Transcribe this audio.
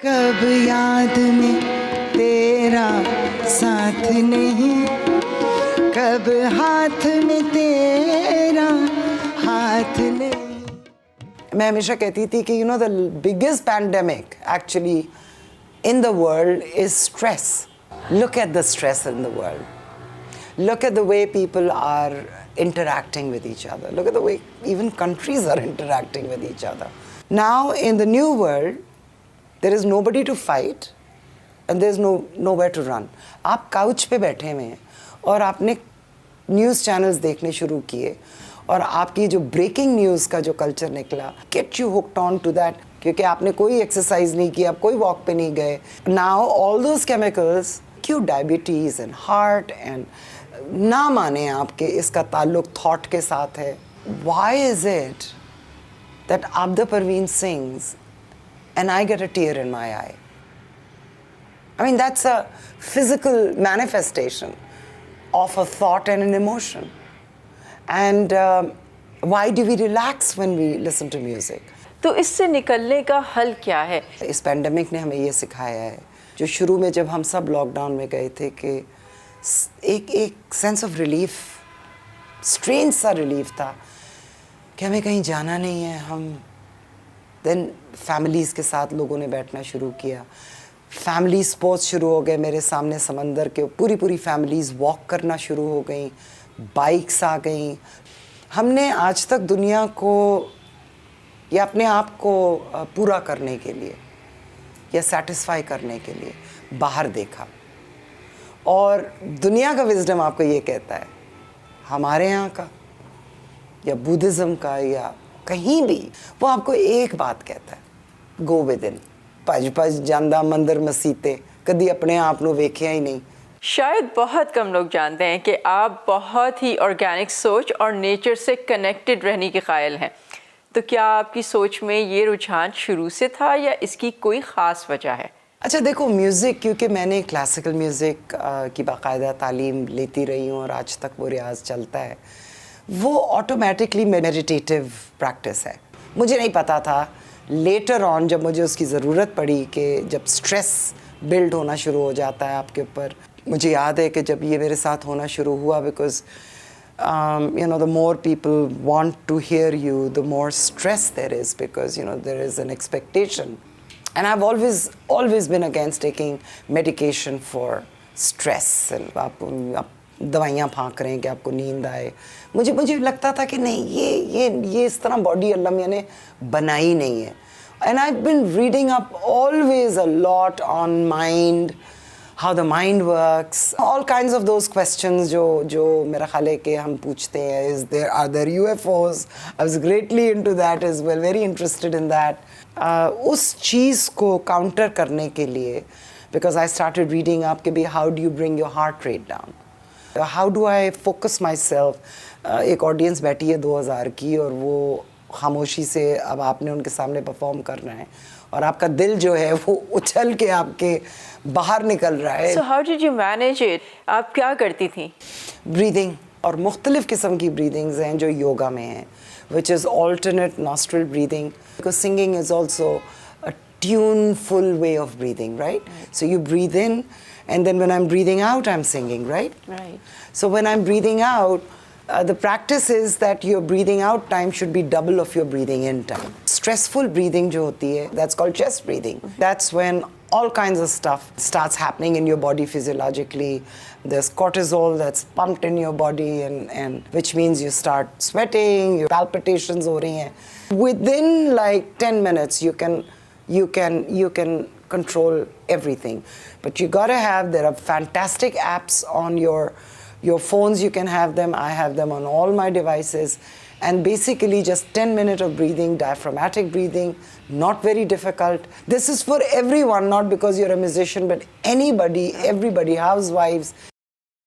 कब याद में तेरा साथ नहीं, कब हाथ में तेरा हाथ नहीं। मैं हमेशा कहती थी कि the biggest pandemic actually in the world is stress. Look at the stress in the world. Look at the way people are interacting with each other. Look at the way even countries are interacting with each other. Now, in the new world, there is nobody to fight and there's nowhere to run. आप couch पे बैठे हुए हैं और आपने news channels देखने शुरू किए और आपकी जो ब्रेकिंग न्यूज़ का जो कल्चर निकला, get you hooked on to that, क्योंकि आपने कोई एक्सरसाइज नहीं की, आप कोई वॉक पे नहीं गए. नाउ ऑल दोज केमिकल्स, क्यों डायबिटीज़ एंड हार्ट एंड ना माने आपके इसका ताल्लुक थॉट के साथ है. Why is it that Abida Parveen sings and I get a tier in my I? I mean, that's a physical manifestation of a thought and an emotion. And why do we relax when we listen to music? तो इससे निकलने का हल क्या है? इस pandemic ने हमें ये सिखाया है, जो शुरू में जब हम सब लॉकडाउन में गए थे, कि एक सेंस ऑफ रिलीफ, स्ट्रेंज सा रिलीफ था कि हमें कहीं जाना नहीं है. हम देन फैमिलीज़ के साथ लोगों ने बैठना शुरू किया, फैमिली स्पोर्ट्स शुरू हो गए. मेरे सामने समंदर के पूरी फैमिलीज़ वॉक करना शुरू हो गई, बाइक्स आ गई. हमने आज तक दुनिया को या अपने आप को पूरा करने के लिए या सेटिस्फाई करने के लिए बाहर देखा. और दुनिया का विजडम आपको ये कहता है, हमारे यहाँ का या बुद्धिज़्म का या कहीं भी, वो आपको एक बात कहता है, गो विद इन. भज जांदा मंदिर मसीते, कभी अपने आप को वेखिया ही नहीं. शायद बहुत कम लोग जानते हैं कि आप बहुत ही ऑर्गेनिक सोच और नेचर से कनेक्टेड रहने के कायल हैं. तो क्या आपकी सोच में ये रुझान शुरू से था या इसकी कोई ख़ास वजह है? अच्छा देखो, म्यूज़िक, क्योंकि मैंने क्लासिकल म्यूज़िक की बाकायदा तालीम लेती रही हूँ और आज तक वो रियाज चलता है, वो ऑटोमेटिकली मेडिटेटिव प्रैक्टिस है. मुझे नहीं पता था, लेटर ऑन जब मुझे उसकी ज़रूरत पड़ी कि जब स्ट्रेस बिल्ड होना शुरू हो जाता है आपके ऊपर. मुझे याद है कि जब ये मेरे साथ होना शुरू हुआ, because the more people want to hear you, the more stress there is, because there is an expectation. And I've always been against taking medication for stress. And आप दवाइयाँ फाँक रहे हैं कि आपको नींद आए. मुझे लगता था कि नहीं, ये इस तरह बॉडी अल्लाह मियाँ ने बनाई नहीं है. And I've been reading up always a lot on mind, how the mind works, all kinds of those questions जो मेरा ख्याल है कि हम पूछते हैं. Are there UFOs? I was greatly into that as well, very interested in that. उस चीज़ को काउंटर करने के लिए, because I started reading up कि how do you bring your heart rate down? How do I focus myself? एक audience बैठी है 2000 की और वो खामोशी से अब आपने उनके सामने परफॉर्म करना है और आपका दिल जो है वो उछल के आपके बाहर निकल रहा है. So how did you manage it? आप क्या करती थी? ब्रीदिंग, और मुख्तलिफ़ किस्म की ब्रीदिंग्स हैं जो योगा में हैं, which is alternate nostril breathing, because singing is also a tuneful way of breathing, right? So you breathe in, and then when I'm breathing out, I'm singing, right? Right. So when I'm breathing out, the practice is that your breathing out time should be double of your breathing in time. Stressful breathing जो होती है, that's called chest breathing. That's when all kinds of stuff starts happening in your body physiologically. There's cortisol that's pumped in your body, and which means you start sweating, your palpitations हो रही हैं. Within like 10 minutes, you can control everything. But you gotta have, there are fantastic apps on your phones, you can have them. I have them on all my devices. And basically just 10 minutes of breathing, diaphragmatic breathing, not very difficult. This is for everyone, not because you're a musician, but anybody, everybody, housewives,